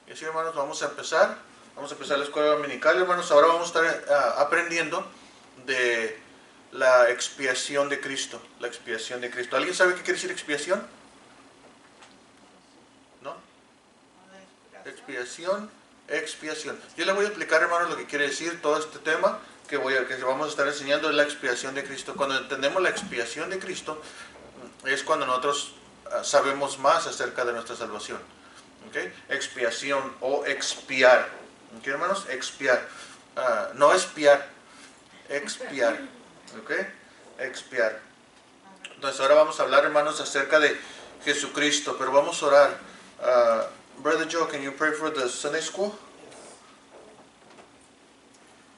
Y así, hermanos, vamos a empezar. Vamos a empezar la escuela dominical, hermanos. Ahora vamos a estar aprendiendo de la expiación de Cristo. La expiación de Cristo. ¿Alguien sabe qué quiere decir expiación? ¿No? Expiación, expiación. Yo le voy a explicar, hermanos, lo que quiere decir todo este tema que vamos a estar enseñando es la expiación de Cristo. Cuando entendemos la expiación de Cristo, es cuando nosotros sabemos más acerca de nuestra salvación. ¿Okay? Expiación o expiar. ¿Okay, hermanos? Expiar. No espiar, expiar. ¿Okay? Expiar. Entonces ahora vamos a hablar, hermanos, acerca de Jesucristo, pero vamos a orar. Brother Joe, can you pray for the Sunday school?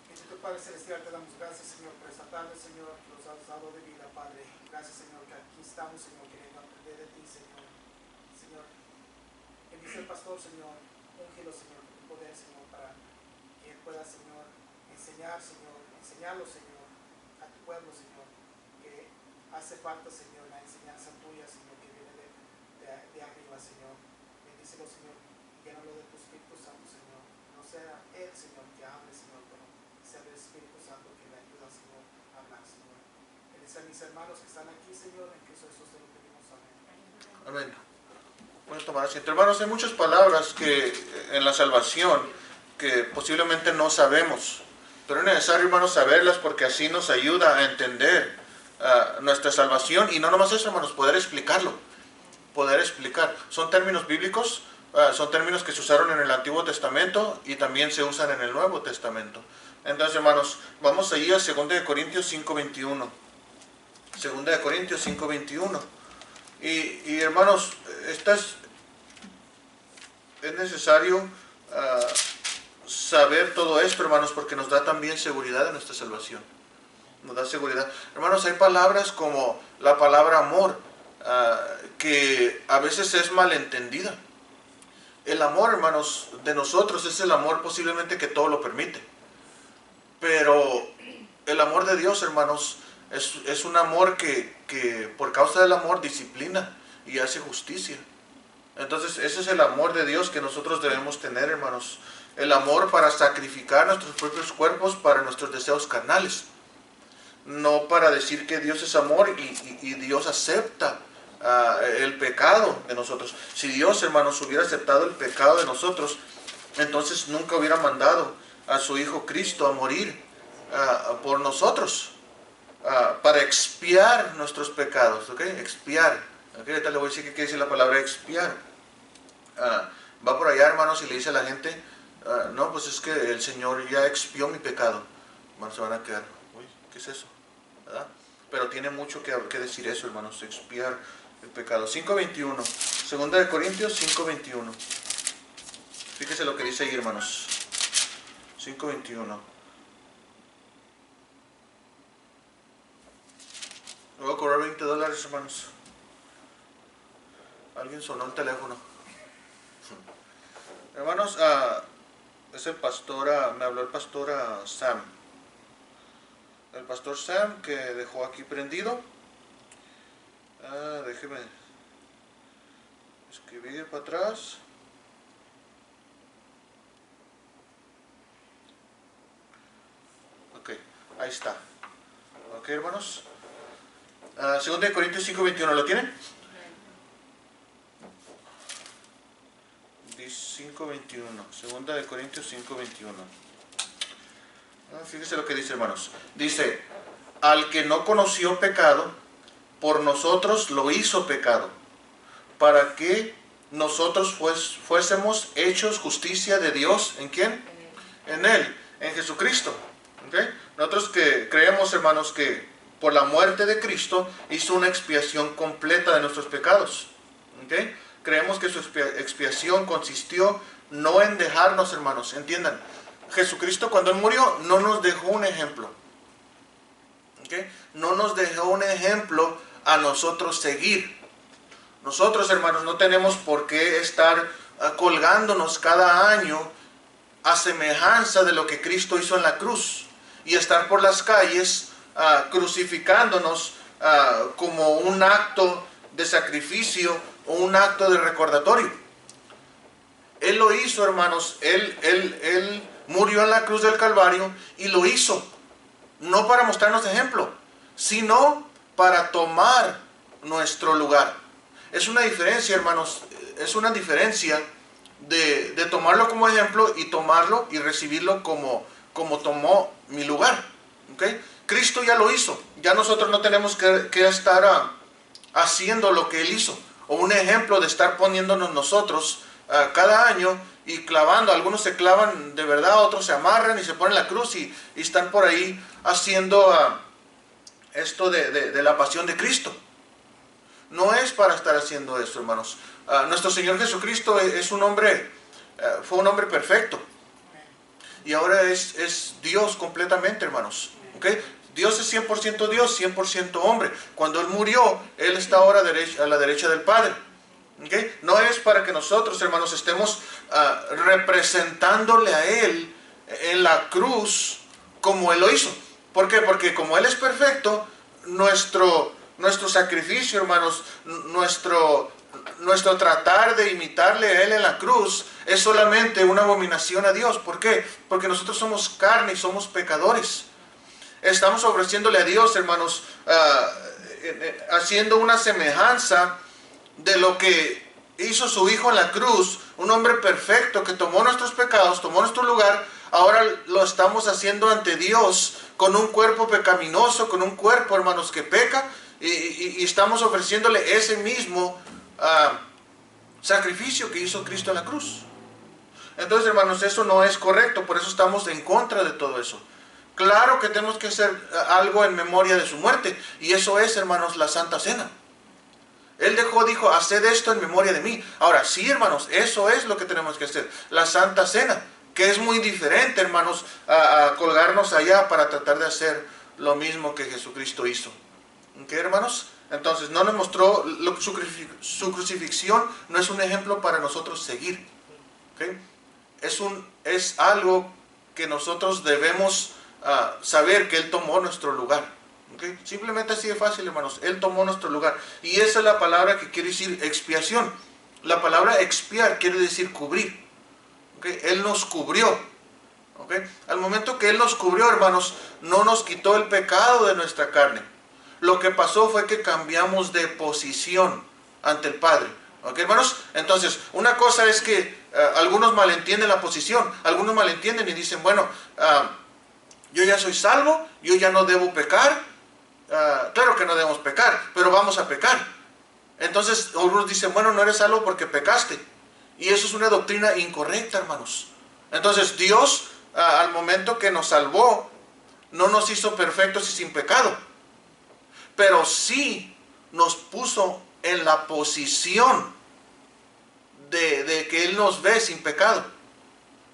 Bendito Padre Celestial, te damos gracias, Señor, por esta tarde, Señor, que nos has dado de vida, Padre. Gracias, Señor, que aquí estamos, Señor, queriendo aprender de ti, Señor. Señor, bendice al pastor, Señor, úngelo, Señor, con tu poder, Señor, para que él pueda, Señor, enseñarlo, Señor, a tu pueblo, Señor, que hace falta, Señor, la enseñanza tuya, Señor, que viene de arriba, Señor. Bendícelo, Señor, llénalo de tu Espíritu Santo, Señor. No sea él, Señor, que hable, Señor, pero sea el Espíritu Santo que le ayuda, Señor, a hablar, Señor. Bendice a mis hermanos que están aquí, Señor, en Cristo Jesús te lo pedimos. Amén. Amén. Bueno, tomar asiento. Hermanos, hay muchas palabras que en la salvación que posiblemente no sabemos, pero es necesario, hermanos, saberlas porque así nos ayuda a entender nuestra salvación y no nomás eso, hermanos, poder explicarlo. Poder explicar. Son términos bíblicos, son términos que se usaron en el Antiguo Testamento y también se usan en el Nuevo Testamento. Entonces, hermanos, vamos allí a 2 Corintios 5:21. 2 Corintios 5:21. Y hermanos, es necesario saber todo esto, hermanos, porque nos da también seguridad en nuestra salvación. Nos da seguridad. Hermanos, hay palabras como la palabra amor, que a veces es malentendida. El amor, hermanos, de nosotros es el amor posiblemente que todo lo permite. Pero el amor de Dios, hermanos, es un amor que por causa del amor disciplina y hace justicia. Entonces ese es el amor de Dios que nosotros debemos tener, hermanos. El amor para sacrificar nuestros propios cuerpos para nuestros deseos carnales. No para decir que Dios es amor y Dios acepta el pecado de nosotros. Si Dios, hermanos, hubiera aceptado el pecado de nosotros, entonces nunca hubiera mandado a su Hijo Cristo a morir por nosotros, para expiar nuestros pecados. ¿Okay? Expiar. ¿Okay? Ahorita le voy a decir qué quiere decir la palabra expiar. Va por allá, hermanos, y le dice a la gente, no, pues es que el Señor ya expió mi pecado. Hermanos, se van a quedar, uy, ¿qué es eso? ¿Verdad? Pero tiene mucho que decir eso, hermanos, expiar el pecado. 5:21, 2 Corintios 5:21. Fíjese lo que dice ahí, hermanos. 5:21. Me voy a cobrar $20, hermanos. Alguien sonó el teléfono. Hermanos, es el pastor, me habló el pastor Sam. El pastor Sam que dejó aquí prendido. Déjeme escribir para atrás. Ok, ahí está. Ok, hermanos. 2 Corintios 5:21, ¿lo tienen? 5:21, 2 Corintios 5:21. Fíjese lo que dice, hermanos. Dice, al que no conoció pecado, por nosotros lo hizo pecado, para que nosotros fuésemos hechos justicia de Dios. ¿En quién? En Él, en Jesucristo. ¿Okay? Nosotros que creemos, hermanos, que por la muerte de Cristo hizo una expiación completa de nuestros pecados. ¿Okay? Creemos que su expiación consistió no en dejarnos, hermanos, entiendan, Jesucristo cuando Él murió no nos dejó un ejemplo. ¿Okay? No nos dejó un ejemplo a nosotros seguir. Nosotros, hermanos, no tenemos por qué estar colgándonos cada año a semejanza de lo que Cristo hizo en la cruz y estar por las calles crucificándonos como un acto de sacrificio o un acto de recordatorio. Él lo hizo, hermanos. Él murió en la cruz del Calvario y lo hizo. No para mostrarnos ejemplo, sino para tomar nuestro lugar. Es una diferencia, hermanos. Es una diferencia de tomarlo como ejemplo y tomarlo y recibirlo como tomó mi lugar. ¿Okay? Cristo ya lo hizo. Ya nosotros no tenemos que estar haciendo lo que Él hizo. O un ejemplo de estar poniéndonos nosotros cada año y clavando. Algunos se clavan de verdad, otros se amarran y se ponen la cruz y están por ahí haciendo esto de la pasión de Cristo. No es para estar haciendo eso, hermanos. Nuestro Señor Jesucristo es un hombre, fue un hombre perfecto. Y ahora es Dios completamente, hermanos. ¿Okay? Dios es 100% Dios, 100% hombre. Cuando Él murió, Él está ahora a la derecha del Padre. ¿Okay? No es para que nosotros, hermanos, estemos representándole a Él en la cruz como Él lo hizo. ¿Por qué? Porque como Él es perfecto, nuestro sacrificio, hermanos, nuestro tratar de imitarle a Él en la cruz es solamente una abominación a Dios. ¿Por qué? Porque nosotros somos carne y somos pecadores. Estamos ofreciéndole a Dios, hermanos, haciendo una semejanza de lo que hizo su Hijo en la cruz, un hombre perfecto que tomó nuestros pecados, tomó nuestro lugar. Ahora lo estamos haciendo ante Dios con un cuerpo pecaminoso, con un cuerpo, hermanos, que peca, y estamos ofreciéndole ese mismo sacrificio que hizo Cristo en la cruz. Entonces, hermanos, eso no es correcto, por eso estamos en contra de todo eso. Claro que tenemos que hacer algo en memoria de su muerte, y eso es, hermanos, la Santa Cena. Él dijo, haced esto en memoria de mí. Ahora, sí, hermanos, eso es lo que tenemos que hacer, la Santa Cena, que es muy diferente, hermanos, a colgarnos allá para tratar de hacer lo mismo que Jesucristo hizo. ¿Ok, hermanos? Entonces, no nos mostró, su crucifixión no es un ejemplo para nosotros seguir. ¿Okay? Es algo que nosotros debemos saber que Él tomó nuestro lugar. ¿Okay? Simplemente así de fácil, hermanos. Él tomó nuestro lugar. Y esa es la palabra que quiere decir expiación. La palabra expiar quiere decir cubrir. ¿Okay? Él nos cubrió. ¿Okay? Al momento que Él nos cubrió, hermanos, no nos quitó el pecado de nuestra carne. Lo que pasó fue que cambiamos de posición ante el Padre. ¿Ok, hermanos? Entonces, una cosa es que algunos malentienden la posición. Algunos malentienden y dicen, bueno, yo ya soy salvo, yo ya no debo pecar. Claro que no debemos pecar, pero vamos a pecar. Entonces, algunos dicen, bueno, no eres salvo porque pecaste. Y eso es una doctrina incorrecta, hermanos. Entonces, Dios, al momento que nos salvó, no nos hizo perfectos y sin pecado. Pero sí nos puso en la posición de que Él nos ve sin pecado.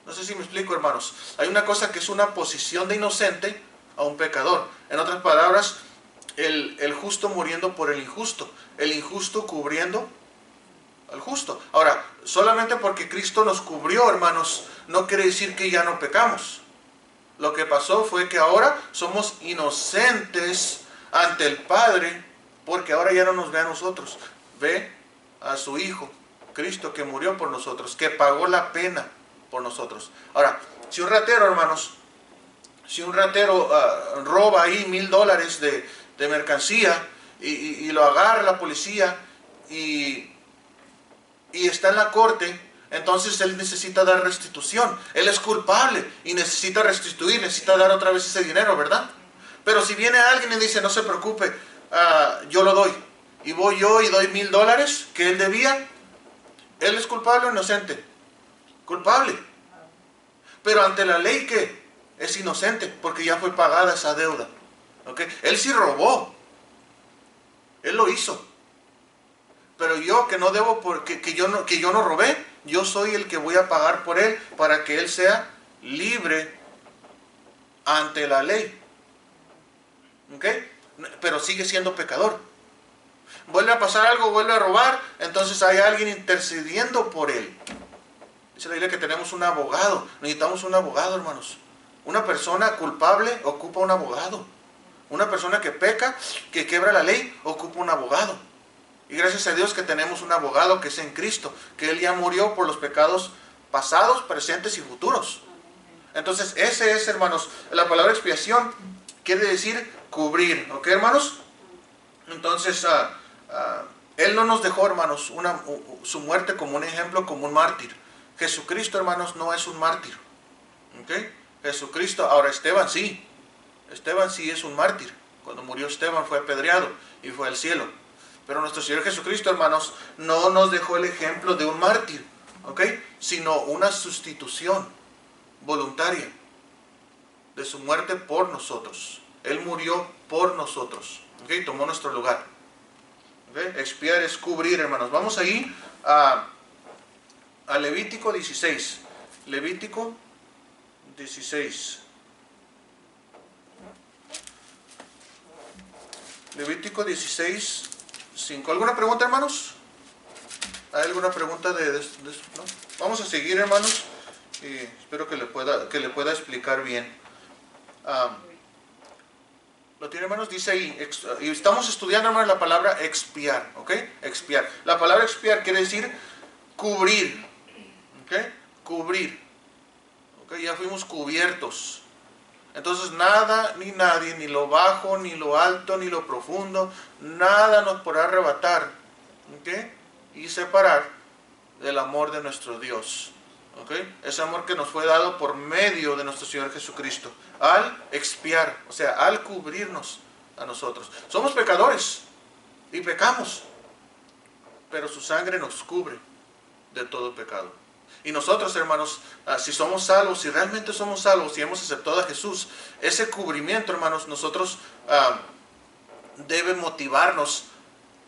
No sé si me explico, hermanos. Hay una cosa que es una posición de inocente a un pecador. En otras palabras, el justo muriendo por el injusto cubriendo al justo. Ahora, solamente porque Cristo nos cubrió, hermanos, no quiere decir que ya no pecamos. Lo que pasó fue que ahora somos inocentes ante el Padre, porque ahora ya no nos ve a nosotros, ve a su Hijo, Cristo, que murió por nosotros, que pagó la pena por nosotros. Ahora, si un ratero, hermanos, roba ahí $1000 de mercancía y lo agarra la policía y está en la corte, entonces él necesita dar restitución. Él es culpable y necesita restituir, necesita dar otra vez ese dinero, ¿verdad? Pero si viene alguien y dice, no se preocupe, yo lo doy, y voy yo y doy $1000 que él debía, ¿él es culpable o inocente? Culpable. Pero ante la ley, ¿qué? Es inocente, porque ya fue pagada esa deuda. ¿Okay? Él sí robó, él lo hizo. Pero yo que no debo, que yo no robé, yo soy el que voy a pagar por él, para que él sea libre ante la ley. ¿Okay? Pero sigue siendo pecador. Vuelve a pasar algo, vuelve a robar, entonces hay alguien intercediendo por él. Dice la Biblia que tenemos un abogado. Necesitamos un abogado, hermanos. Una persona culpable ocupa un abogado. Una persona que peca, que quiebra la ley, ocupa un abogado. Y gracias a Dios que tenemos un abogado que es en Cristo, que Él ya murió por los pecados pasados, presentes y futuros. Entonces, ese es, hermanos, la palabra expiación quiere decir cubrir, ¿ok, hermanos? Entonces, Él no nos dejó, hermanos, su muerte como un ejemplo, como un mártir. Jesucristo, hermanos, no es un mártir, ¿ok? Jesucristo, ahora Esteban sí es un mártir. Cuando murió Esteban fue apedreado y fue al cielo. Pero nuestro Señor Jesucristo, hermanos, no nos dejó el ejemplo de un mártir, ¿ok? Sino una sustitución voluntaria de su muerte por nosotros. Él murió por nosotros, ¿ok? Tomó nuestro lugar. ¿Ok? Expiar es cubrir, hermanos. Vamos ahí a Levítico 16. Levítico 16. Levítico 16, 5. ¿Alguna pregunta, hermanos? ¿Hay alguna pregunta de eso? ¿No? Vamos a seguir, hermanos. Y espero que le pueda explicar bien. ¿Lo tiene, hermanos? Dice ahí, y estamos estudiando, hermanos, la palabra expiar, ¿ok? Expiar. La palabra expiar quiere decir cubrir, ¿ok? Cubrir, ¿ok? Ya fuimos cubiertos. Entonces nada ni nadie, ni lo bajo, ni lo alto, ni lo profundo, nada nos podrá arrebatar, ¿ok? Y separar del amor de nuestro Dios, ¿ok? Ese amor que nos fue dado por medio de nuestro Señor Jesucristo, al expiar, o sea, al cubrirnos a nosotros. Somos pecadores y pecamos, pero su sangre nos cubre de todo pecado. Y nosotros, hermanos, si somos salvos, si realmente somos salvos y hemos aceptado a Jesús, ese cubrimiento, hermanos, nosotros debe motivarnos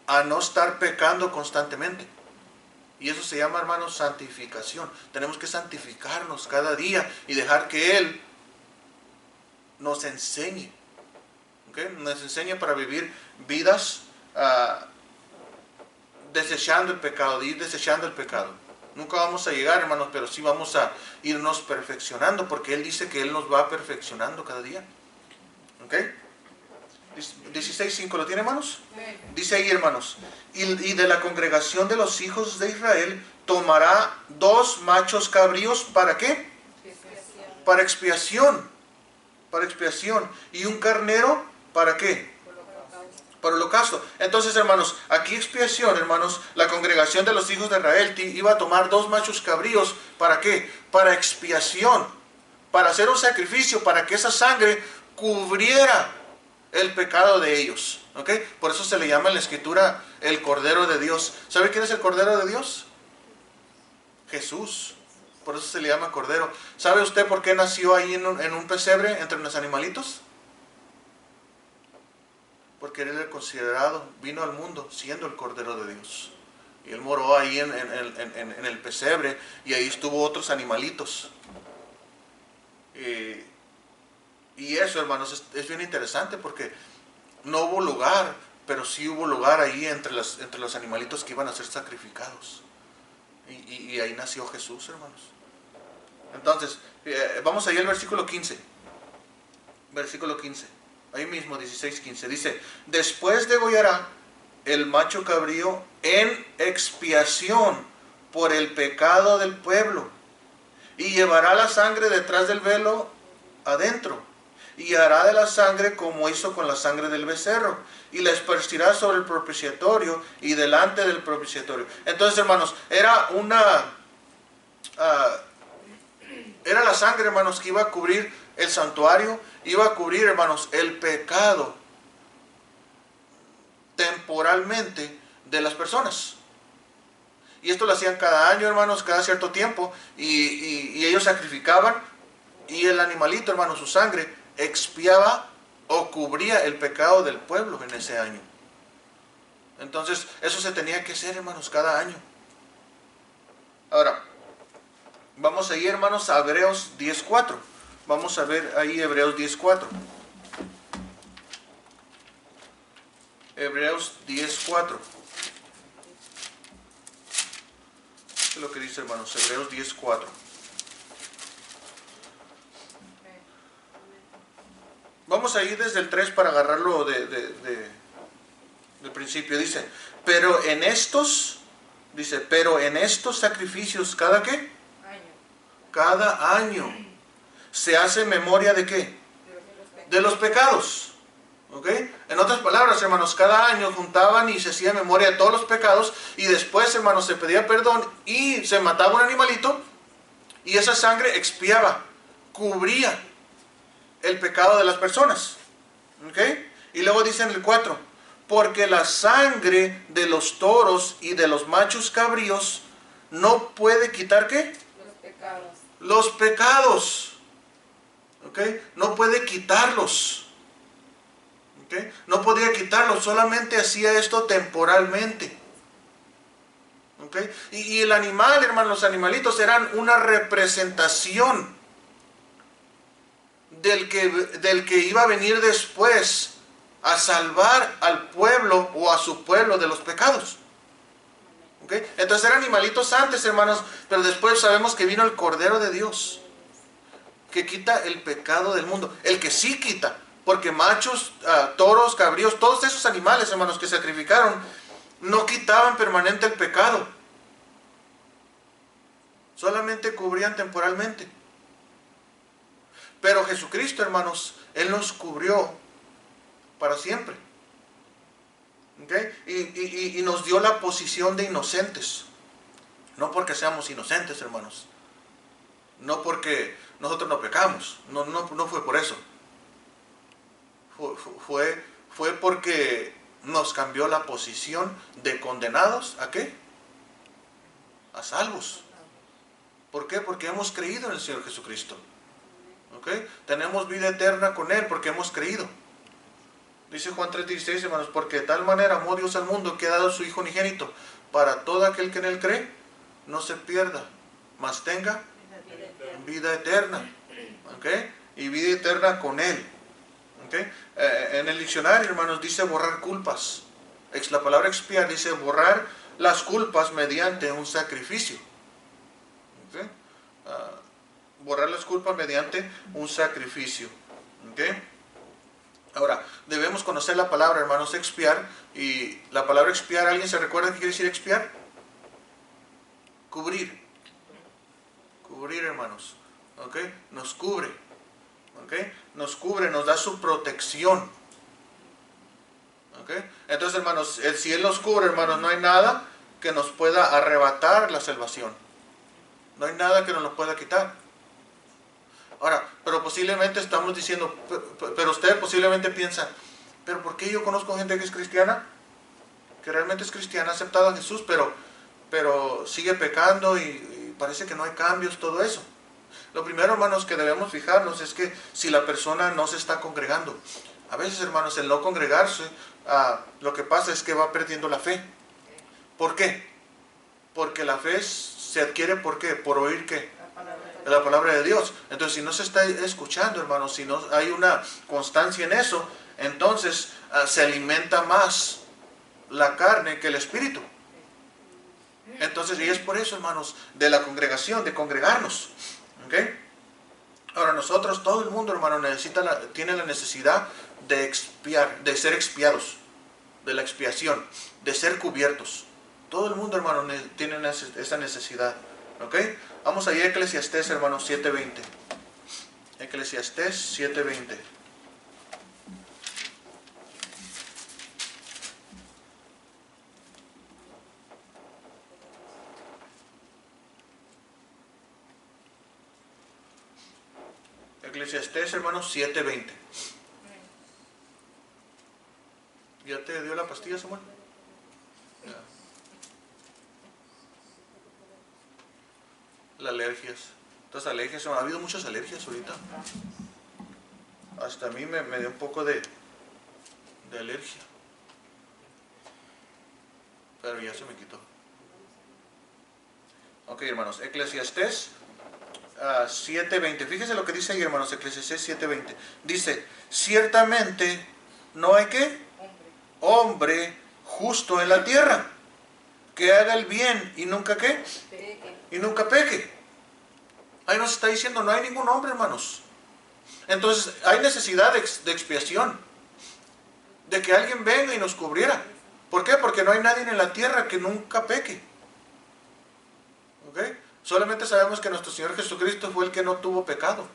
a no estar pecando constantemente. Y eso se llama, hermanos, santificación. Tenemos que santificarnos cada día y dejar que Él nos enseñe, ¿okay? Nos enseñe para vivir vidas desechando el pecado, ir desechando el pecado. Nunca vamos a llegar, hermanos, pero sí vamos a irnos perfeccionando, porque Él dice que Él nos va perfeccionando cada día. ¿Ok? 16:5, ¿lo tiene, hermanos? Dice ahí, hermanos, y de la congregación de los hijos de Israel tomará 2 machos cabríos, ¿para qué? Para expiación. Para expiación. Y un carnero, ¿para qué? Para holocausto. Entonces, hermanos, aquí expiación, hermanos, la congregación de los hijos de Israel iba a tomar 2 machos cabríos, ¿para qué? Para expiación, para hacer un sacrificio, para que esa sangre cubriera el pecado de ellos, ¿ok? Por eso se le llama en la Escritura el Cordero de Dios. ¿Sabe quién es el Cordero de Dios? Jesús. Por eso se le llama Cordero. ¿Sabe usted por qué nació ahí en un pesebre entre los animalitos? Porque Él era considerado, vino al mundo siendo el Cordero de Dios. Y Él moró ahí en el pesebre, y ahí estuvo otros animalitos. Y eso, hermanos, es bien interesante, porque no hubo lugar, pero sí hubo lugar ahí entre los animalitos que iban a ser sacrificados. Y ahí nació Jesús, hermanos. Entonces, vamos ahí al versículo 15. Versículo 15. Ahí mismo, 16:15, dice: después degollará el macho cabrío en expiación por el pecado del pueblo, y llevará la sangre detrás del velo adentro, y hará de la sangre como hizo con la sangre del becerro, y la esparcirá sobre el propiciatorio y delante del propiciatorio. Entonces, hermanos, era la sangre, hermanos, que iba a cubrir el santuario, iba a cubrir, hermanos, el pecado temporalmente de las personas. Y esto lo hacían cada año, hermanos, cada cierto tiempo, y ellos sacrificaban, y el animalito, hermanos, su sangre expiaba o cubría el pecado del pueblo en ese año. Entonces, eso se tenía que hacer, hermanos, cada año. Ahora, vamos a ir, hermanos, a Hebreos 10:4. Vamos a ver ahí Hebreos 10:4. Hebreos 10:4. Es lo que dice, hermanos, Hebreos 10:4. Vamos a ir desde el 3 para agarrarlo del principio. Dice, pero en estos sacrificios, ¿cada qué? cada año se hace memoria ¿de qué? De los pecados. ¿Ok? En otras palabras, hermanos, cada año juntaban y se hacía memoria de todos los pecados, y después, hermanos, se pedía perdón y se mataba un animalito, y esa sangre expiaba, cubría el pecado de las personas. ¿Ok? Y luego dice en el 4, porque la sangre de los toros y de los machos cabríos no puede quitar ¿qué? Los pecados. Los pecados. ¿Ok? No puede quitarlos. ¿Okay? No podía quitarlo, solamente hacía esto temporalmente. ¿Okay? Y el animal, hermanos, los animalitos eran una representación del que iba a venir después a salvar al pueblo o a su pueblo de los pecados. ¿Okay? Entonces eran animalitos antes, hermanos, pero después sabemos que vino el Cordero de Dios, que quita el pecado del mundo, el que sí quita. Porque machos, toros, cabríos, todos esos animales, hermanos, que sacrificaron, no quitaban permanente el pecado. Solamente cubrían temporalmente. Pero Jesucristo, hermanos, Él nos cubrió para siempre. ¿Okay? Y nos dio la posición de inocentes. No porque seamos inocentes, hermanos. No porque nosotros no pecamos. No fue por eso. Fue porque nos cambió la posición de condenados ¿a qué? A salvos. ¿Por qué? Porque hemos creído en el Señor Jesucristo. ¿Okay? Tenemos vida eterna con Él porque hemos creído. Dice Juan 3:16, hermanos, porque de tal manera amó Dios al mundo que ha dado a su Hijo unigénito, para todo aquel que en Él cree no se pierda, mas tenga vida eterna. ¿Okay? Y vida eterna con Él. ¿Okay? En el diccionario, hermanos, dice borrar culpas. La palabra expiar dice borrar las culpas mediante un sacrificio. ¿Okay? Borrar las culpas mediante un sacrificio. ¿Okay? Ahora, debemos conocer la palabra, hermanos, expiar. Y la palabra expiar, ¿alguien se recuerda qué quiere decir expiar? Cubrir. Cubrir, hermanos. ¿Okay? Nos cubre. ¿Okay? Nos cubre, nos da su protección. ¿Okay? Entonces, hermanos, si Él nos cubre, hermanos, no hay nada que nos pueda arrebatar la salvación. No hay nada que nos lo pueda quitar. Ahora, pero posiblemente estamos diciendo, pero usted posiblemente piensa, pero ¿por qué yo conozco gente que es cristiana? Que realmente es cristiana, ha aceptado a Jesús, pero sigue pecando y parece que no hay cambios, todo eso. Lo primero, hermanos, que debemos fijarnos es que si la persona no se está congregando. A veces, hermanos, el no congregarse, lo que pasa es que va perdiendo la fe. ¿Por qué? Porque la fe se adquiere, ¿por qué? Por oír ¿qué? La palabra de Dios. Entonces, si no se está escuchando, hermanos, si no hay una constancia en eso, entonces se alimenta más la carne que el espíritu. Entonces, y es por eso, hermanos, de la congregación, de congregarnos. ¿Okay? Ahora nosotros, todo el mundo, hermano, tiene la necesidad de expiar, de ser expiados, de la expiación, de ser cubiertos. Todo el mundo, hermano, tiene esa necesidad. ¿Okay? Vamos allá a Eclesiastés, hermanos, 7:20. Eclesiastés 7:20. Eclesiastés, hermanos, 7:20. ¿Ya te dio la pastilla, Samuel? Ya. Las alergias. Estas alergias, ha habido muchas alergias ahorita. Hasta a mí me dio un poco de alergia. Pero ya se me quitó. Ok, hermanos, Eclesiastés 7:20. Fíjense lo que dice ahí, hermanos, Eclesiastés 7:20. Dice, ciertamente no hay ¿qué? Hombre justo en la tierra, que haga el bien y nunca ¿qué? Y nunca peque. Ahí nos está diciendo, no hay ningún hombre, hermanos. Entonces, hay necesidad de expiación. De que alguien venga y nos cubriera. ¿Por qué? Porque no hay nadie en la tierra que nunca peque. ¿Ok? Solamente sabemos que nuestro Señor Jesucristo fue el que no tuvo pecado.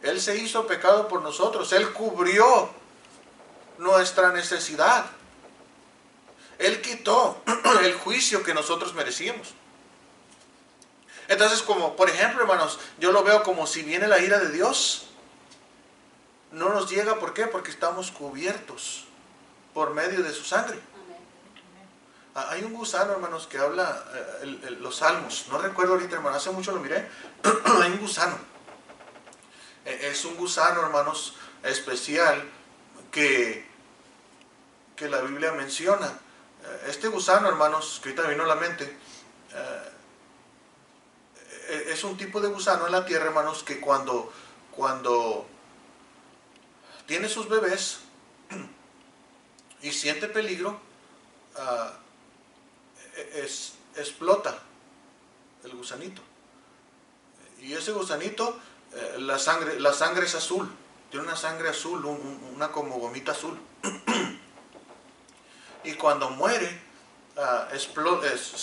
Él se hizo pecado por nosotros. Él cubrió nuestra necesidad. Él quitó el juicio que nosotros merecíamos. Entonces, como por ejemplo, hermanos, yo lo veo como si viene la ira de Dios, no nos llega. ¿Por qué? Porque estamos cubiertos por medio de su sangre. Hay un gusano, hermanos, que habla los salmos. No recuerdo ahorita, hermano, hace mucho lo miré. Hay un gusano. Es un gusano, hermanos, especial que la Biblia menciona. Este gusano, hermanos, que ahorita me vino a la mente, es un tipo de gusano en la tierra, hermanos, que cuando tiene sus bebés y siente peligro, explota el gusanito. Y ese gusanito, la sangre es azul, tiene una sangre azul, una como gomita azul. Y cuando muere,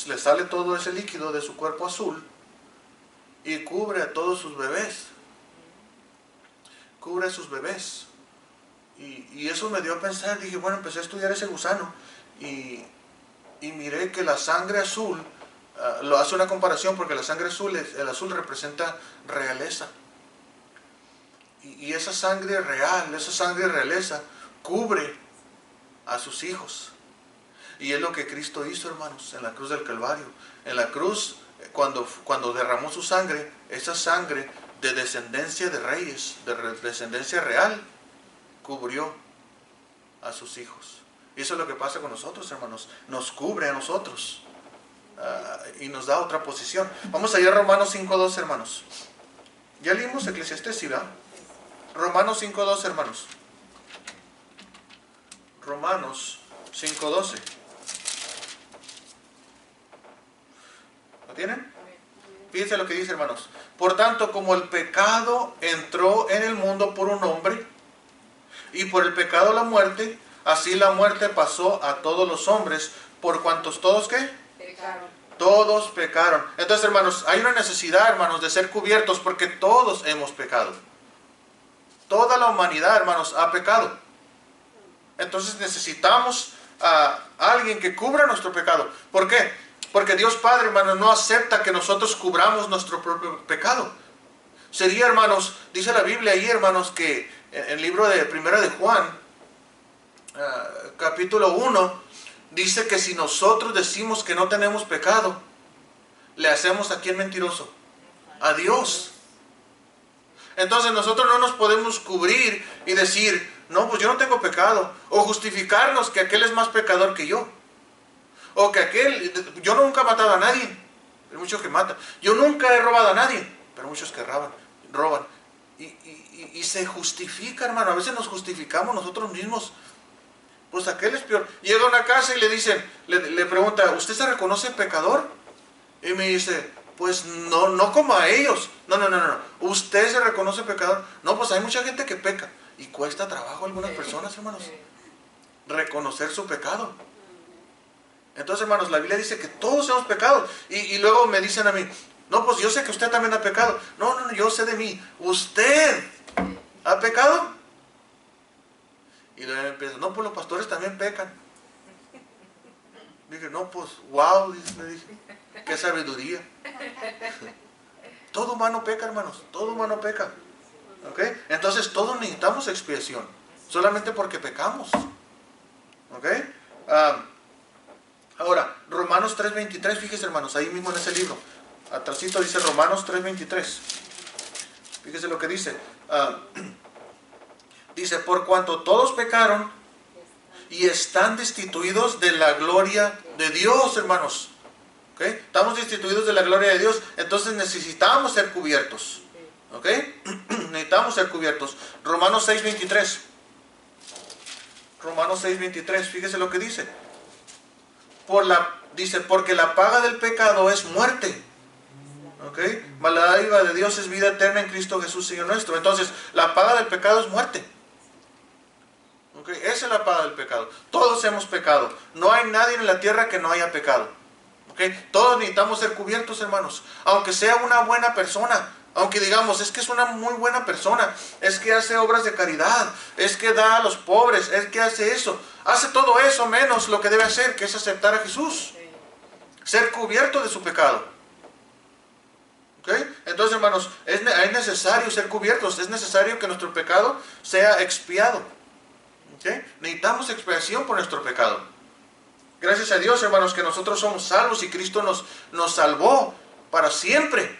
le sale todo ese líquido de su cuerpo azul y cubre a todos sus bebés. Cubre a sus bebés. Y eso me dio a pensar. Dije, bueno, empecé a estudiar ese gusano y miré que la sangre azul, lo hace una comparación porque la sangre azul, el azul representa realeza. Y esa sangre real, esa sangre realeza, cubre a sus hijos. Y es lo que Cristo hizo, hermanos, en la cruz del Calvario. En la cruz, cuando derramó su sangre, esa sangre de descendencia de reyes, de descendencia real, cubrió a sus hijos. Y eso es lo que pasa con nosotros, hermanos. Nos cubre a nosotros y nos da otra posición. Vamos allá a Romanos 5.2, hermanos. Ya leímos Eclesiastés, ¿sí, verdad? Romanos 5.2, hermanos. Romanos 5.12. ¿Lo tienen? Fíjense lo que dice, hermanos. Por tanto, como el pecado entró en el mundo por un hombre, y por el pecado la muerte, así la muerte pasó a todos los hombres, por cuantos todos, ¿qué? Pecaron. Todos pecaron. Entonces, hermanos, hay una necesidad, hermanos, de ser cubiertos, porque todos hemos pecado. Toda la humanidad, hermanos, ha pecado. Entonces necesitamos a alguien que cubra nuestro pecado. ¿Por qué? Porque Dios Padre, hermanos, no acepta que nosotros cubramos nuestro propio pecado. Sería, hermanos, dice la Biblia ahí, hermanos, que en el libro de Primera de Juan, capítulo 1, dice que si nosotros decimos que no tenemos pecado, le hacemos ¿a quién mentiroso? A Dios. Entonces nosotros no nos podemos cubrir y decir, no, pues yo no tengo pecado, o justificarnos que aquel es más pecador que yo, o que yo nunca he matado a nadie, hay muchos que matan, yo nunca he robado a nadie, pero muchos que roban, y se justifica, hermano. A veces nos justificamos nosotros mismos, pues aquel es peor. Llega a una casa y le dicen, le pregunta, ¿usted se reconoce pecador? Y me dice, pues no como a ellos. No, ¿usted se reconoce pecador? No, pues hay mucha gente que peca. Y cuesta trabajo a algunas personas, hermanos, reconocer su pecado. Entonces, hermanos, la Biblia dice que todos hemos pecado. Y luego me dicen a mí, no, pues yo sé que usted también ha pecado. No, yo sé de mí. ¿Usted ha pecado? Y luego empieza, no, pues los pastores también pecan. Dije, no, pues, wow, me dije, qué sabiduría. Todo humano peca, hermanos, todo humano peca. ¿Ok? Entonces todos necesitamos expiación, solamente porque pecamos. ¿Ok? Ahora, Romanos 3.23, fíjese, hermanos, ahí mismo en ese libro, atrásito dice Romanos 3.23. Fíjese lo que dice. Dice, por cuanto todos pecaron y están destituidos de la gloria de Dios, hermanos. ¿Okay? Estamos destituidos de la gloria de Dios, entonces necesitamos ser cubiertos. ¿Ok? Necesitamos ser cubiertos. Romanos 6.23. Romanos 6.23, fíjese lo que dice. Dice, porque la paga del pecado es muerte. ¿Ok? Mas la dádiva de Dios es vida eterna en Cristo Jesús, Señor nuestro. Entonces, la paga del pecado es muerte. ¿Ok? Esa es la paga del pecado. Todos hemos pecado. No hay nadie en la tierra que no haya pecado. ¿Okay? Todos necesitamos ser cubiertos, hermanos. Aunque sea una buena persona, aunque digamos, es que es una muy buena persona, es que hace obras de caridad, es que da a los pobres, es que hace eso. Hace todo eso menos lo que debe hacer, que es aceptar a Jesús. Ser cubierto de su pecado. ¿Okay? Entonces, hermanos, es necesario ser cubiertos, es necesario que nuestro pecado sea expiado. ¿Okay? Necesitamos expiación por nuestro pecado. Gracias a Dios, hermanos, que nosotros somos salvos y Cristo nos salvó para siempre.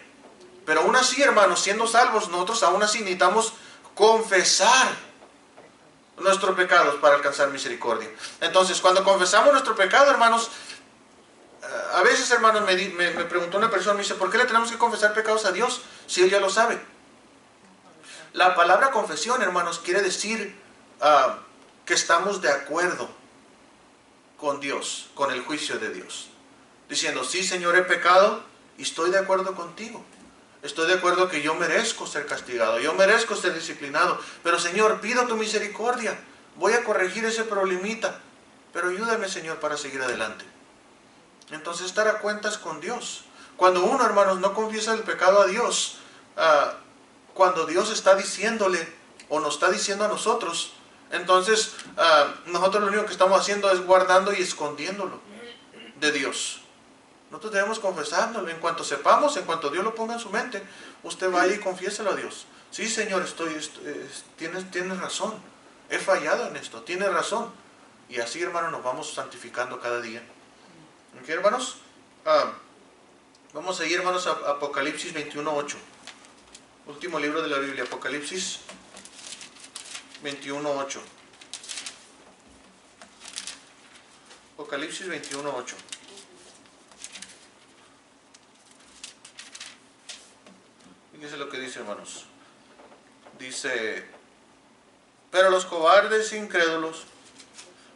Pero aún así, hermanos, siendo salvos, nosotros aún así necesitamos confesar nuestros pecados para alcanzar misericordia. Entonces, cuando confesamos nuestro pecado, hermanos, a veces, hermanos, me preguntó una persona, me dice, ¿por qué le tenemos que confesar pecados a Dios si Él ya lo sabe? La palabra confesión, hermanos, quiere decir que estamos de acuerdo con Dios, con el juicio de Dios. Diciendo, sí, Señor, he pecado y estoy de acuerdo contigo. Estoy de acuerdo que yo merezco ser castigado, yo merezco ser disciplinado. Pero, Señor, pido tu misericordia. Voy a corregir ese problemita. Pero ayúdame, Señor, para seguir adelante. Entonces, estar a cuentas con Dios. Cuando uno, hermanos, no confiesa el pecado a Dios, cuando Dios está diciéndole o nos está diciendo a nosotros, entonces nosotros lo único que estamos haciendo es guardando y escondiéndolo de Dios. Nosotros debemos confesarlo. En cuanto sepamos, en cuanto Dios lo ponga en su mente, usted vaya y confiéselo a Dios. Sí, Señor, tienes razón. He fallado en esto, tienes razón. Y así, hermanos, nos vamos santificando cada día. ¿Ok, hermanos? Vamos a ir, hermanos, a Apocalipsis 21:8. Último libro de la Biblia, Apocalipsis 21:8. Apocalipsis 21:8. Fíjense lo que dice, hermanos. Dice, pero los cobardes e incrédulos,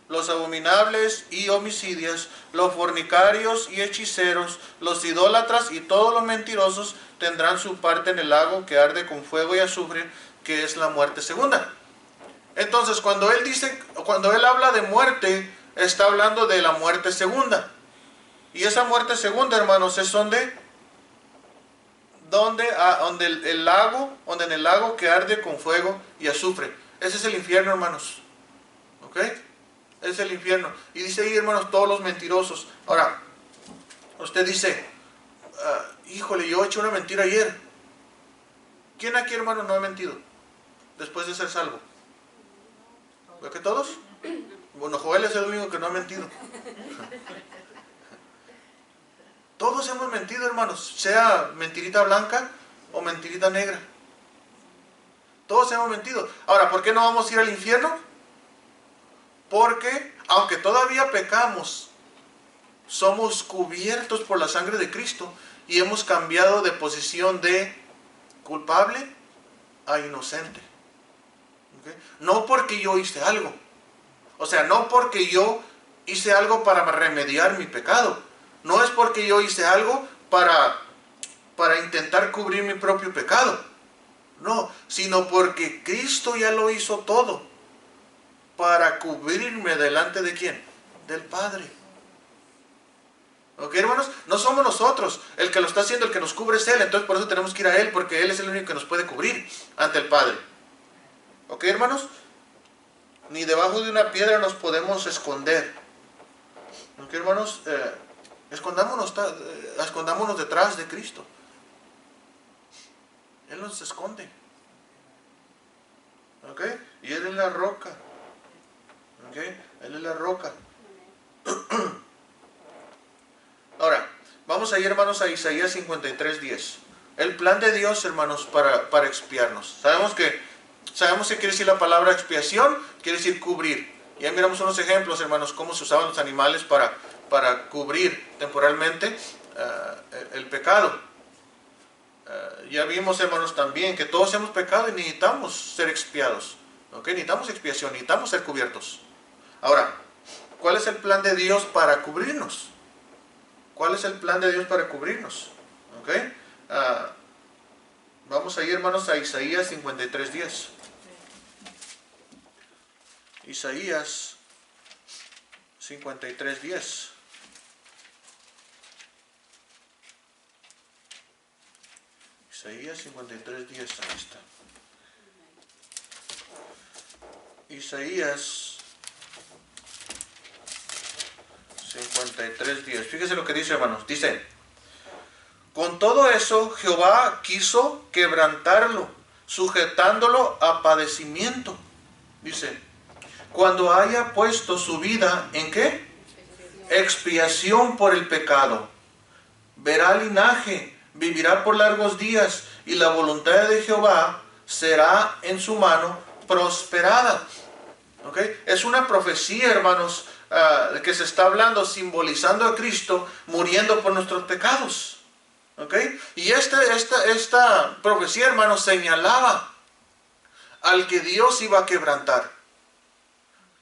los abominables y homicidas, los fornicarios y hechiceros, los idólatras y todos los mentirosos tendrán su parte en el lago que arde con fuego y azufre, que es la muerte segunda. Entonces, cuando él habla de muerte, está hablando de la muerte segunda. Y esa muerte segunda, hermanos, es donde en el lago que arde con fuego y azufre. Ese es el infierno, hermanos. ¿Ok? Es el infierno. Y dice ahí, hermanos, todos los mentirosos. Ahora, usted dice, híjole, yo he hecho una mentira ayer. ¿Quién aquí, hermano, no ha mentido después de ser salvo? ¿Ve que todos? Bueno, Joel es el único que no ha mentido. Todos hemos mentido, hermanos, sea mentirita blanca o mentirita negra. Todos hemos mentido. Ahora, ¿por qué no vamos a ir al infierno? Porque, aunque todavía pecamos, somos cubiertos por la sangre de Cristo y hemos cambiado de posición de culpable a inocente. ¿Okay? No porque yo hice algo. O sea, no porque yo hice algo para remediar mi pecado. No es porque yo hice algo para intentar cubrir mi propio pecado. No, sino porque Cristo ya lo hizo todo para cubrirme delante de ¿quién? Del Padre. ¿Ok, hermanos? No somos nosotros. El que lo está haciendo, el que nos cubre es Él. Entonces por eso tenemos que ir a Él, porque Él es el único que nos puede cubrir ante el Padre. ¿Ok, hermanos? Ni debajo de una piedra nos podemos esconder. ¿Ok, hermanos? Escondámonos detrás de Cristo. Él nos esconde. ¿Ok? Y Él es la roca. ¿Ok? Él es la roca. Ahora, vamos a ir, hermanos, a Isaías 53:10. El plan de Dios, hermanos, para expiarnos. Sabemos que quiere decir la palabra expiación, quiere decir cubrir. Ya miramos unos ejemplos, hermanos, cómo se usaban los animales para cubrir temporalmente el pecado. Ya vimos, hermanos, también que todos hemos pecado y necesitamos ser expiados. ¿Okay? Necesitamos expiación, necesitamos ser cubiertos. Ahora, ¿cuál es el plan de Dios para cubrirnos? ¿Cuál es el plan de Dios para cubrirnos? ¿Okay? Vamos a ir, hermanos, a Isaías 53:10. Isaías 53:10. Isaías 53:10, ahí está. Isaías 53:10. Fíjese lo que dice, hermanos. Dice: con todo eso Jehová quiso quebrantarlo, sujetándolo a padecimiento. Dice: cuando haya puesto su vida en ¿qué? Expiación por el pecado. Verá linaje, vivirá por largos días, y la voluntad de Jehová será en su mano prosperada. ¿Okay? Es una profecía, hermanos, que se está hablando, simbolizando a Cristo muriendo por nuestros pecados. ¿Okay? Y esta profecía, hermanos, señalaba al que Dios iba a quebrantar,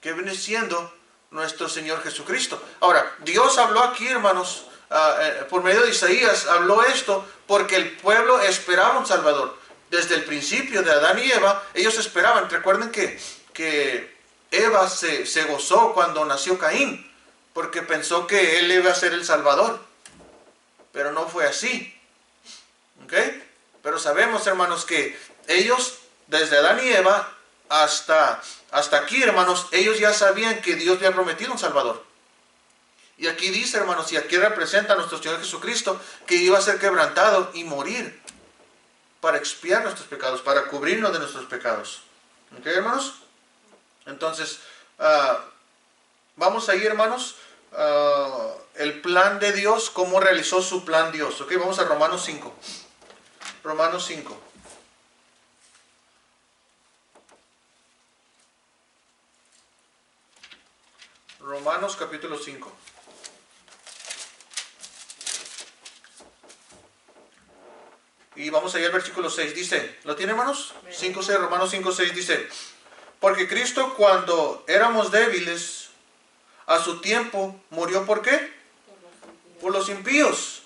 que viene siendo nuestro Señor Jesucristo. Ahora, Dios habló aquí, hermanos, por medio de Isaías, habló esto porque el pueblo esperaba un Salvador. Desde el principio de Adán y Eva, ellos esperaban. Recuerden que Eva se gozó cuando nació Caín, porque pensó que él iba a ser el Salvador. Pero no fue así. ¿Ok? Pero sabemos, hermanos, que ellos, desde Adán y Eva hasta aquí, hermanos, ellos ya sabían que Dios había prometido un Salvador. Y aquí dice, hermanos, y aquí representa a nuestro Señor Jesucristo, que iba a ser quebrantado y morir para expiar nuestros pecados, para cubrirnos de nuestros pecados. ¿Ok, hermanos? Entonces, vamos ahí, hermanos, el plan de Dios, cómo realizó su plan Dios. Ok, vamos a Romanos 5. Romanos 5. Romanos capítulo 5. Y vamos allá al versículo 6. Dice, ¿lo tiene, hermanos? 5, 6, Romanos 5, 6 dice: porque Cristo, cuando éramos débiles, a su tiempo murió, ¿por qué? Por los impíos.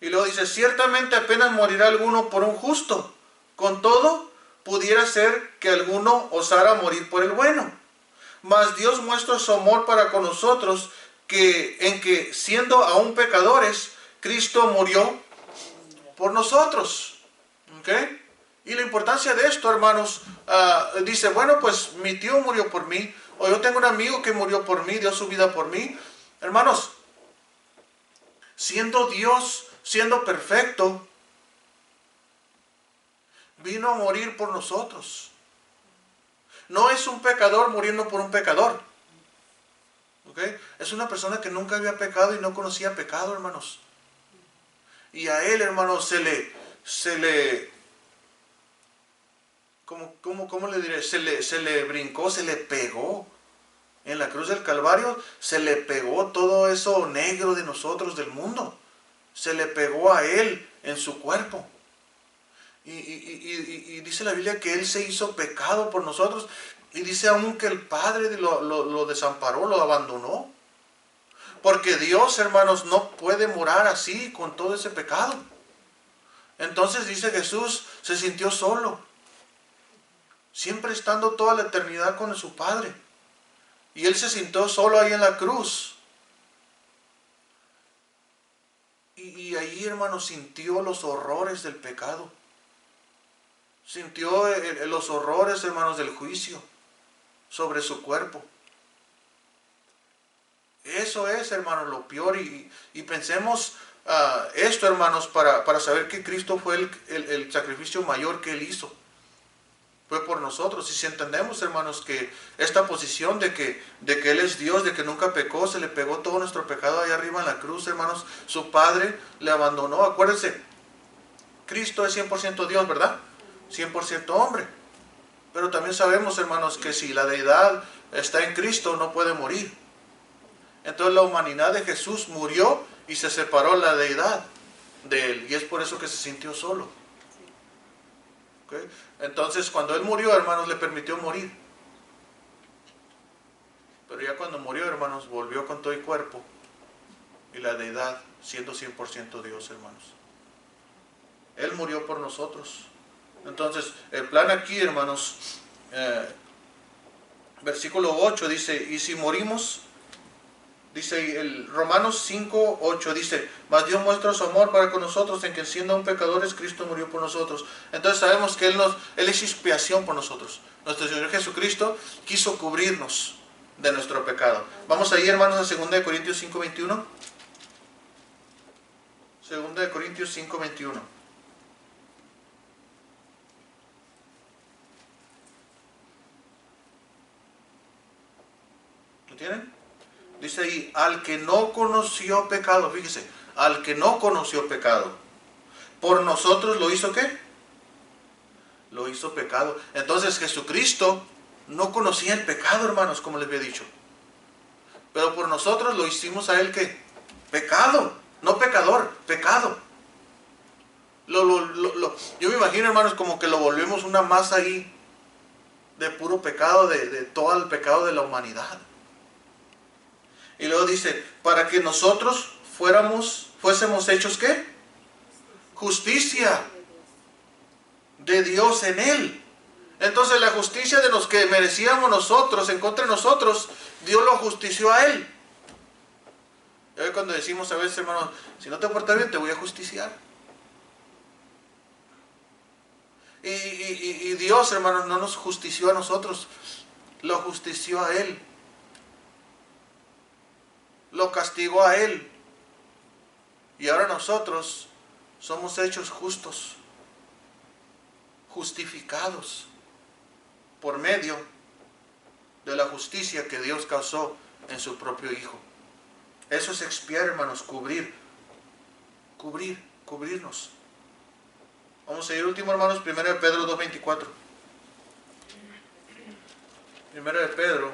Y luego dice: ciertamente apenas morirá alguno por un justo, con todo pudiera ser que alguno osara morir por el bueno. Mas Dios muestra su amor para con nosotros, en que siendo aún pecadores, Cristo murió por nosotros. ¿Ok? Y la importancia de esto, hermanos, dice, bueno, pues mi tío murió por mí, o yo tengo un amigo que murió por mí, dio su vida por mí. Hermanos, siendo Dios, siendo perfecto, vino a morir por nosotros. No es un pecador muriendo por un pecador. ¿Ok? Es una persona que nunca había pecado y no conocía pecado, hermanos. Y a él, hermanos, se le ¿cómo le diré? Se le brincó, se le pegó. En la cruz del Calvario se le pegó todo eso negro de nosotros, del mundo. Se le pegó a él en su cuerpo. Y dice la Biblia que él se hizo pecado por nosotros. Y dice aún que el Padre lo desamparó, lo abandonó. Porque Dios, hermanos, no puede morar así con todo ese pecado. Entonces dice Jesús, se sintió solo. Siempre estando toda la eternidad con su Padre. Y él se sintió solo ahí en la cruz. Y ahí, hermanos, sintió los horrores del pecado. Sintió los horrores, hermanos, del juicio sobre su cuerpo. Eso es, hermanos, lo peor. Y pensemos esto, hermanos, para saber que Cristo fue el sacrificio mayor que él hizo. Fue por nosotros. Y si entendemos, hermanos, que esta posición de que él es Dios, de que nunca pecó, se le pegó todo nuestro pecado ahí arriba en la cruz, hermanos, su Padre le abandonó. Acuérdense, Cristo es 100% Dios, ¿verdad? 100% hombre. Pero también sabemos, hermanos, que si la deidad está en Cristo, no puede morir. Entonces la humanidad de Jesús murió y se separó la deidad de él. Y es por eso que se sintió solo. ¿Okay? Entonces cuando él murió, hermanos, le permitió morir. Pero ya cuando murió, hermanos, volvió con todo el cuerpo y la deidad, siendo 100% Dios, hermanos. Él murió por nosotros. Entonces, el plan aquí, hermanos, versículo 8 dice, y si morimos, Dice el Romanos 5:8, dice, mas Dios muestra su amor para con nosotros en que siendo aún pecadores Cristo murió por nosotros. Entonces sabemos que Él es expiación por nosotros. Nuestro Señor Jesucristo quiso cubrirnos de nuestro pecado. Vamos ahí, hermanos, a 2 de Corintios 5:21. 2 de Corintios 5:21. ¿Lo tienen? Dice ahí, al que no conoció pecado, fíjese, al que no conoció pecado, por nosotros lo hizo ¿qué? Lo hizo pecado. Entonces Jesucristo no conocía el pecado, hermanos, como les había dicho. Pero por nosotros lo hicimos a Él ¿qué? Pecado, no pecador, pecado. Yo me imagino, hermanos, como que lo volvemos una masa ahí de puro pecado, de todo el pecado de la humanidad. Y luego dice, para que nosotros fuésemos hechos ¿qué? Justicia de Dios en Él. Entonces la justicia de los que merecíamos nosotros, en contra de nosotros, Dios lo justició a Él. Y hoy cuando decimos a veces, hermanos, si no te portas bien, te voy a justiciar. Y Dios, hermanos, no nos justició a nosotros, lo justició a Él. Lo castigó a Él. Y ahora nosotros somos hechos justos, justificados por medio de la justicia que Dios causó en su propio Hijo. Eso es expiar, hermanos, cubrirnos. Vamos a ir último, hermanos, 1 de Pedro 2:24. 1 de Pedro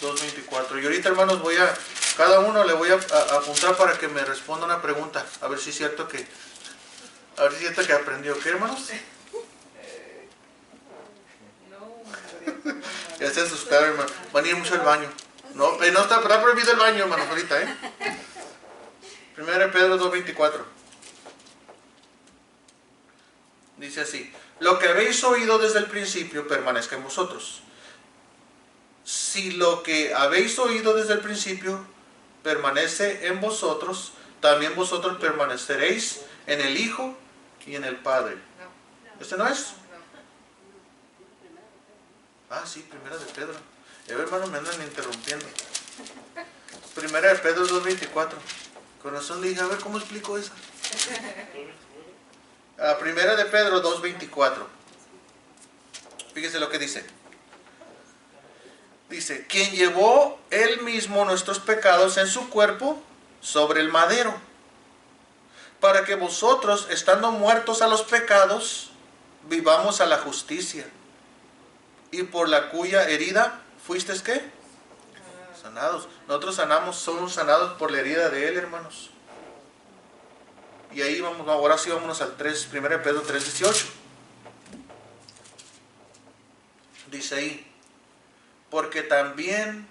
2:24. Y ahorita, hermanos, cada uno le voy a apuntar para que me responda una pregunta. A ver si es cierto que aprendió. ¿Qué, hermanos? Ya se asustaron, hermano. Van a ir mucho al baño. No está prohibido el baño, hermanos, ahorita, 1 de Pedro 2:24. Dice así: lo que habéis oído desde el principio permanezca en vosotros. Si lo que habéis oído desde el principio permanece en vosotros, también vosotros permaneceréis en el Hijo y en el Padre. ¿Este no es? Ah, sí, 1 de Pedro. Hermanos, me andan interrumpiendo. 1 de Pedro 2:24. Con razón le dije, a ver, ¿cómo explico eso? 1 de Pedro 2:24. Fíjese lo que dice. Dice, quien llevó él mismo nuestros pecados en su cuerpo sobre el madero, para que vosotros, estando muertos a los pecados, vivamos a la justicia, y por la cuya herida fuisteis ¿qué? Sanados. Nosotros somos sanados por la herida de Él, hermanos. Y ahí vamos, ahora sí vámonos al 1 de Pedro 3:18. Dice ahí, porque también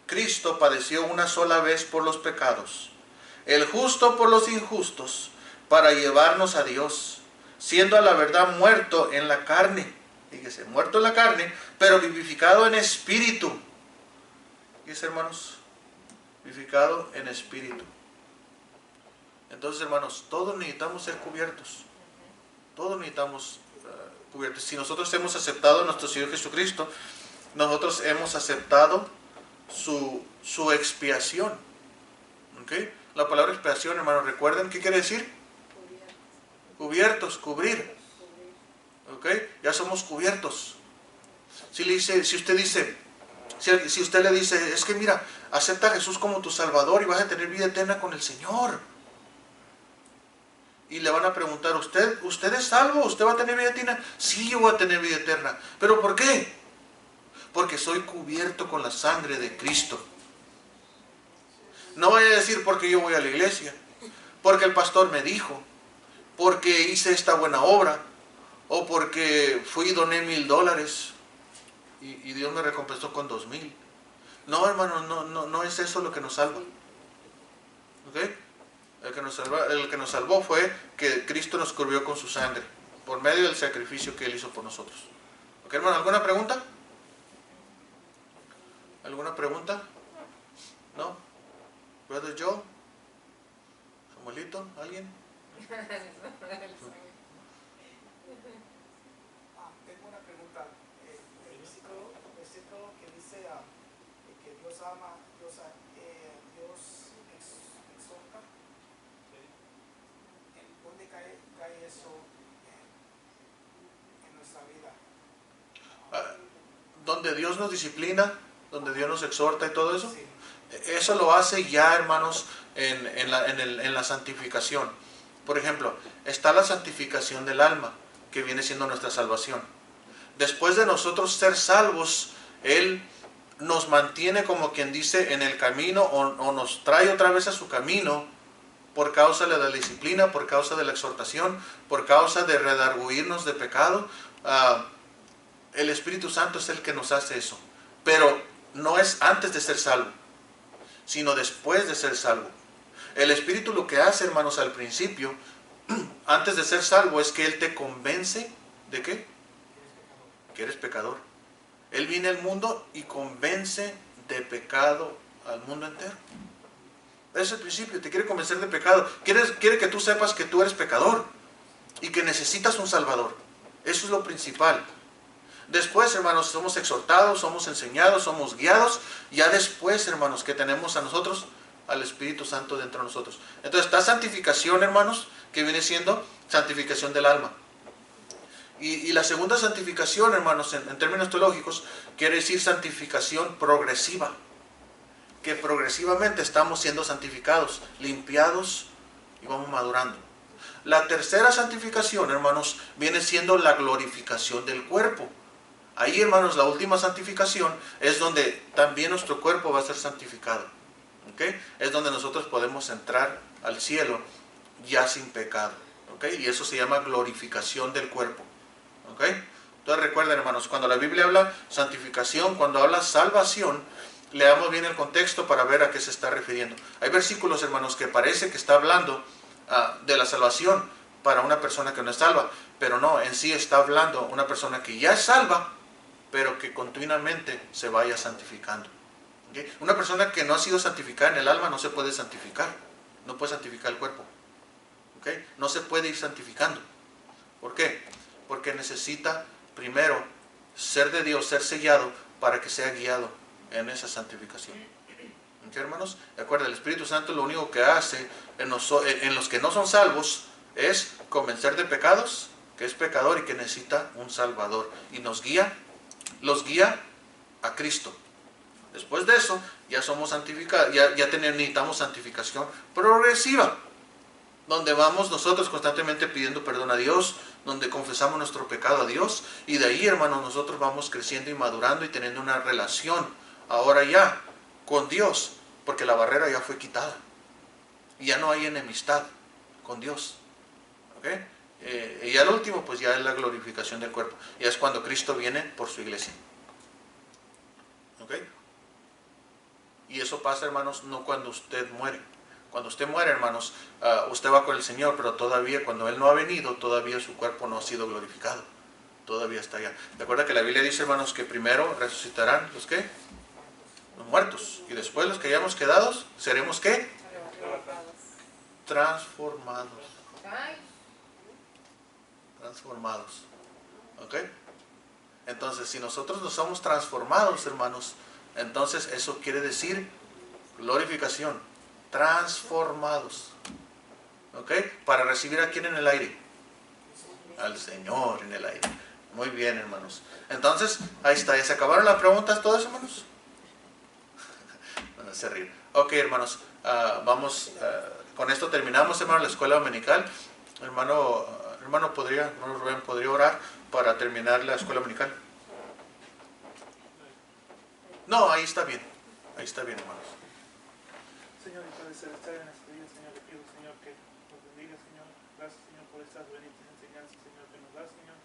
Cristo padeció una sola vez por los pecados, el justo por los injustos, para llevarnos a Dios, siendo a la verdad muerto en la carne. Fíjese, muerto en la carne, pero vivificado en espíritu. Fíjese, hermanos, vivificado en espíritu. Entonces, hermanos, todos necesitamos ser cubiertos. Todos necesitamos cubiertos. Si nosotros hemos aceptado a nuestro Señor Jesucristo, nosotros hemos aceptado su expiación. ¿Okay? La palabra expiación, hermanos, recuerden, ¿qué quiere decir? Cubiertos, cubrir. ¿Okay? Ya somos cubiertos. Si usted le dice, es que mira, acepta a Jesús como tu Salvador y vas a tener vida eterna con el Señor. Y le van a preguntar, ¿usted es salvo? ¿Usted va a tener vida eterna? Sí, yo voy a tener vida eterna. ¿Pero por qué? Porque soy cubierto con la sangre de Cristo. No vaya a decir porque yo voy a la iglesia, porque el pastor me dijo, porque hice esta buena obra, o porque fui y doné $1,000 y Dios me recompensó con 2,000. No, hermano, no es eso lo que nos salva. ¿Okay? El que nos salvó fue que Cristo nos cubrió con su sangre, por medio del sacrificio que Él hizo por nosotros. ¿Ok, hermano? ¿Alguna pregunta? ¿Alguna pregunta? ¿No? Brother Joe, Samuelito, ¿alguien? Tengo una pregunta. El versículo que dice que Dios ama, Dios exhorta, ¿en dónde cae eso en nuestra vida? Donde Dios nos disciplina, donde Dios nos exhorta y todo eso. Sí. Eso lo hace ya, hermanos, en la santificación. Por ejemplo, está la santificación del alma, que viene siendo nuestra salvación. Después de nosotros ser salvos, Él nos mantiene, como quien dice, en el camino, o nos trae otra vez a su camino, por causa de la disciplina, por causa de la exhortación, por causa de redarguirnos de pecado. El Espíritu Santo es el que nos hace eso. Pero no es antes de ser salvo, sino después de ser salvo. El Espíritu lo que hace, hermanos, al principio, antes de ser salvo, es que Él te convence ¿de qué? Que eres pecador. Él viene al mundo y convence de pecado al mundo entero. Ese es el principio, te quiere convencer de pecado. Quiere que tú sepas que tú eres pecador y que necesitas un Salvador. Eso es lo principal. Después, hermanos, somos exhortados, somos enseñados, somos guiados. Ya después, hermanos, que tenemos a nosotros al Espíritu Santo dentro de nosotros. Entonces está santificación, hermanos, que viene siendo santificación del alma. Y la segunda santificación, hermanos, en términos teológicos, quiere decir santificación progresiva. Que progresivamente estamos siendo santificados, limpiados y vamos madurando. La tercera santificación, hermanos, viene siendo la glorificación del cuerpo. Ahí, hermanos, la última santificación es donde también nuestro cuerpo va a ser santificado. ¿Okay? Es donde nosotros podemos entrar al cielo ya sin pecado. ¿Okay? Y eso se llama glorificación del cuerpo. ¿Okay? Entonces recuerden, hermanos, cuando la Biblia habla santificación, cuando habla salvación, leamos bien el contexto para ver a qué se está refiriendo. Hay versículos, hermanos, que parece que está hablando de la salvación para una persona que no es salva, pero no, en sí está hablando una persona que ya es salva, pero que continuamente se vaya santificando. ¿Okay? Una persona que no ha sido santificada en el alma no se puede santificar, no puede santificar el cuerpo. ¿Okay? No se puede ir santificando. ¿Por qué? Porque necesita primero ser de Dios, ser sellado para que sea guiado en esa santificación. ¿Okay, hermanos? De acuerdo, el Espíritu Santo lo único que hace en los que no son salvos es convencer de pecados, que es pecador y que necesita un Salvador. Y los guía a Cristo. Después de eso, ya somos santificados, ya necesitamos santificación progresiva, donde vamos nosotros constantemente pidiendo perdón a Dios, donde confesamos nuestro pecado a Dios, y de ahí, hermanos, nosotros vamos creciendo y madurando y teniendo una relación, ahora ya, con Dios, porque la barrera ya fue quitada, y ya no hay enemistad con Dios. ¿Okay? Y ya el último, pues ya es la glorificación del cuerpo, ya es cuando Cristo viene por su iglesia. ¿Okay? Y eso pasa, hermanos, no cuando usted muere. Cuando usted muere, hermanos, usted va con el Señor, pero todavía cuando Él no ha venido, todavía su cuerpo no ha sido glorificado. Todavía está allá. ¿Recuerda que la Biblia dice, hermanos, que primero resucitarán los qué? Los muertos. Y después los que hayamos quedado, seremos qué? Transformados. Transformados. ¿Ok? Entonces, si nosotros no somos transformados, hermanos, entonces eso quiere decir glorificación. Transformados. ¿Ok? Para recibir a quién en el aire. Al Señor en el aire. Muy bien, hermanos. Entonces, ahí está. ¿Ya se acabaron las preguntas todas, hermanos? No se ríen. Ok, hermanos. Vamos, con esto terminamos, hermano, la escuela dominical. Hermano Rubén, ¿podría orar para terminar la escuela dominical? No, ahí está bien. Ahí está bien, hermanos. Señor y Padre Celestial, en este día, Señor, le pido, Señor, que nos bendiga, Señor. Gracias, Señor, por estas benditas enseñanzas, Señor, que nos da, Señor.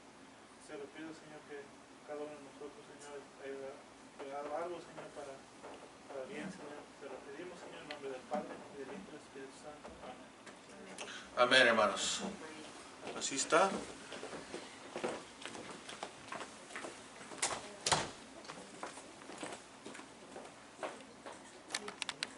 Se lo pido, Señor, que cada uno de nosotros, Señor, haya llegado algo, Señor, para bien, Señor. Se lo pedimos, Señor, en nombre del Padre, del Hijo y del Espíritu Santo. Amén. Amén, hermanos. Así está.